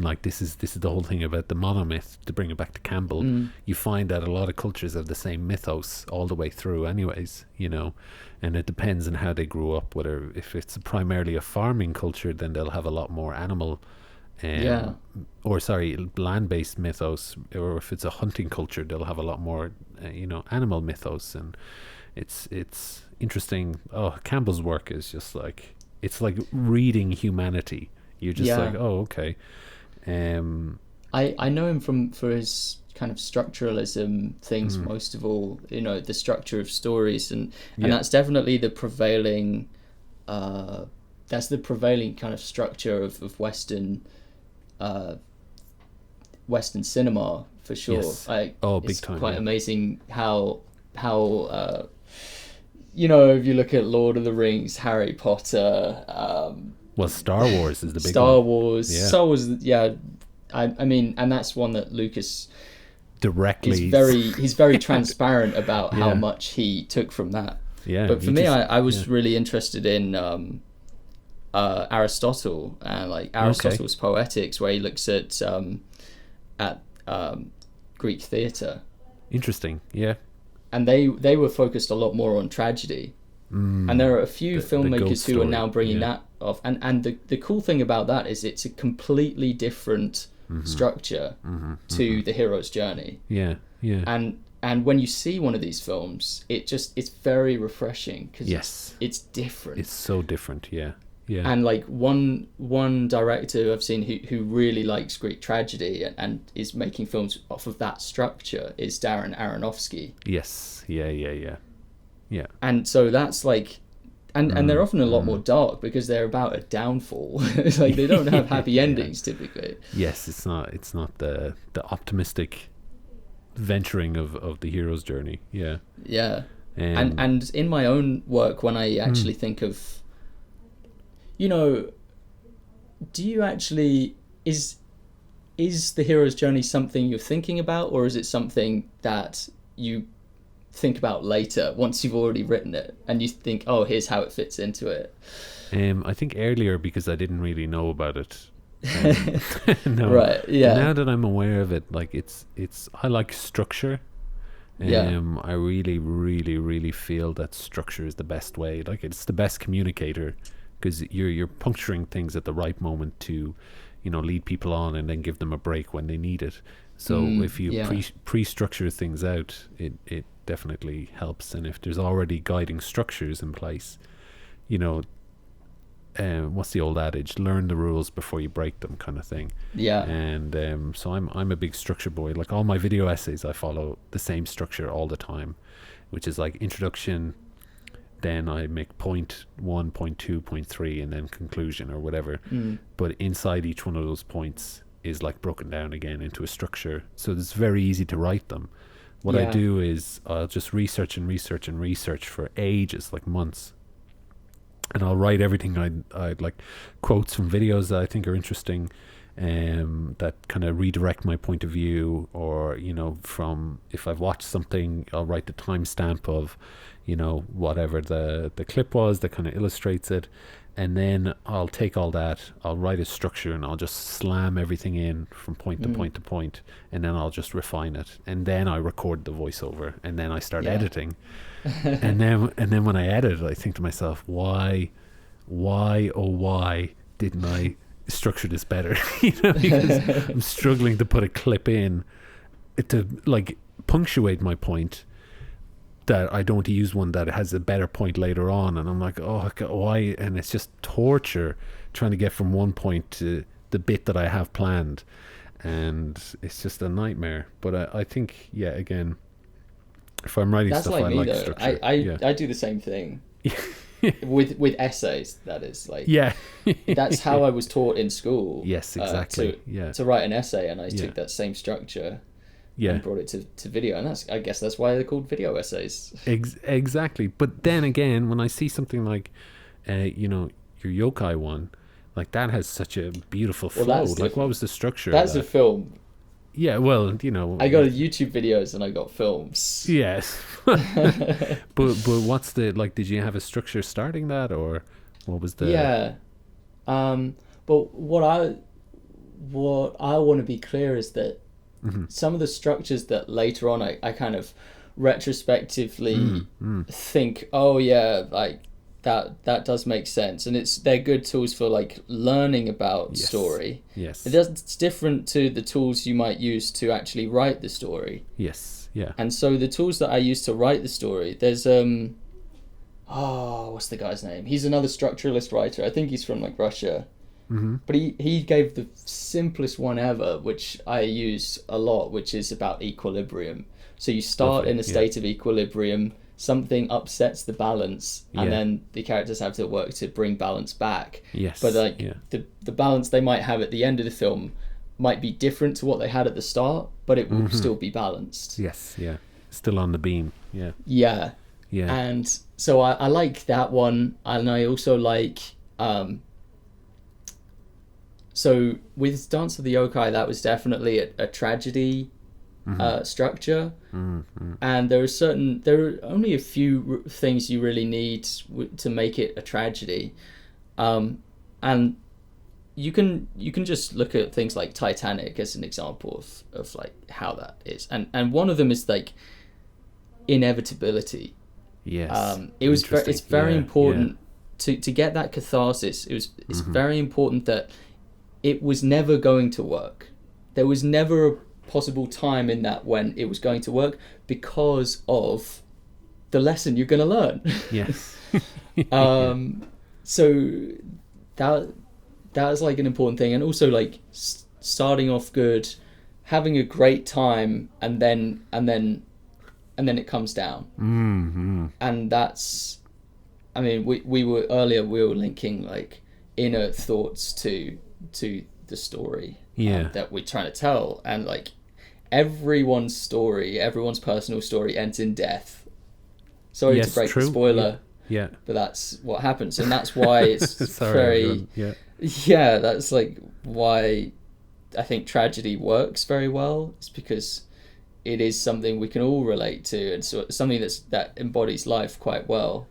like this is the whole thing about the monomyth, to bring it back to Campbell. You find that a lot of cultures have the same mythos all the way through anyways, and it depends on how they grew up. Whether if it's primarily a farming culture, then they'll have a lot more animal land-based mythos, or if it's a hunting culture, they'll have a lot more animal mythos. And it's interesting. Campbell's work is just like, it's like reading humanity. You're just like, oh, okay. I know him for his kind of structuralism things, most of all, the structure of stories, and that's definitely the prevailing kind of structure of Western cinema, for sure. Yes. Big It's time, quite amazing how if you look at Lord of the Rings, Harry Potter, well, Star Wars is the big Star one. Wars. Yeah. Star Wars, yeah. I mean, and that's one that Lucas directly he's very transparent about how much he took from that. Yeah. But for me, I was really interested in Aristotle and like Aristotle's Poetics, where he looks at Greek theatre. Interesting. Yeah. And they were focused a lot more on tragedy. And there are a few filmmakers who are now bringing that off. And the cool thing about that is it's a completely different structure to the hero's journey. Yeah, yeah. And when you see one of these films, it's very refreshing, because it's different. It's so different, yeah. Yeah. And like one director I've seen who really likes Greek tragedy and is making films off of that structure is Darren Aronofsky. Yes. Yeah. Yeah. And so that's like, and they're often a lot more dark, because they're about a downfall. It's like they don't have happy endings typically. Yes, it's not the optimistic venturing of the hero's journey. Yeah. Yeah. And in my own work, when I actually think of, do you actually, is the hero's journey something you're thinking about, or is it something that you think about later once you've already written it and you think, oh, here's how it fits into it? I think earlier, because I didn't really know about it. No. Right. Yeah. Now that I'm aware of it, like it's I like structure. I really, really, really feel that structure is the best way. Like, it's the best communicator, because you're puncturing things at the right moment to, lead people on and then give them a break when they need it. So if you pre-structure things out, it definitely helps. And if there's already guiding structures in place, what's the old adage? Learn the rules before you break them, kind of thing. Yeah. And so I'm a big structure boy. Like, all my video essays, I follow the same structure all the time, which is like introduction, then I make point 1, point 2, point 3, and then conclusion or whatever. But inside each one of those points is like broken down again into a structure, so it's very easy to write them. What I do is I'll just research for ages, like months, and I'll write everything I'd like, quotes from videos that I think are interesting, that kind of redirect my point of view, or from, if I've watched something, I'll write the timestamp of whatever the clip was that kind of illustrates it, and then I'll take all that, I'll write a structure, and I'll just slam everything in from point to point to point, and then I'll just refine it, and then I record the voiceover, and then I start editing. and then when I edit, I think to myself, why didn't I structure this better? Because I'm struggling to put a clip in to like punctuate my point, that I don't use one that has a better point later on, and I'm like, oh, why? And it's just torture trying to get from one point to the bit that I have planned, and it's just a nightmare. But I think, again, if I'm writing that's stuff, like I me, like though. structure. I do the same thing. with essays, that is, like, that's how I was taught in school. Yes, exactly. To write an essay, and I took that same structure and brought it to video, and I guess that's why they're called video essays. Exactly. But then again, when I see something like your yokai one, like, that has such a beautiful flow. Like, what was the structure that's of that? A film. Yeah, well, I got YouTube videos and I got films. Yes. but what's the, like, did you have a structure starting that, or what was the... But what I want to be clear is that Mm-hmm. some of the structures that later on I kind of retrospectively think, oh yeah, like that does make sense, and they're good tools for like learning about Yes. story. Yes. It's different to the tools you might use to actually write the story. Yes. Yeah. And so the tools that I use to write the story, there's what's the guy's name? He's another structuralist writer. I think he's from like Russia. Mm-hmm. But he gave the simplest one ever, which I use a lot, which is about equilibrium. So you start Lovely, in a yeah. state of equilibrium, something upsets the balance, and Yeah. then the characters have to work to bring balance back. Yes. But like yeah. the balance they might have at the end of the film might be different to what they had at the start, but it will still be balanced. Yes. Yeah. Still on the beam. Yeah. Yeah. Yeah. And so I like that one, and I also like so with Dance of the Yokai, that was definitely a tragedy structure, and there are only a few things you really need to make it a tragedy, and you can just look at things like Titanic as an example of like how that is, and one of them is like inevitability. Yes. It's very Yeah, important to get that catharsis. It's very important that it was never going to work. There was never a possible time in that when it was going to work because of the lesson you're going to learn. Yes. So that is like an important thing, and also like starting off good, having a great time, and then it comes down. Mm-hmm. And that's, I mean, we were linking like inner thoughts to the story that we're trying to tell, and like everyone's personal story ends in death. Sorry to break the spoiler, yeah. but that's what happens, and that's why it's Sorry, very yeah, that's like why I think tragedy works very well. It's because it is something we can all relate to, and so something that embodies life quite well.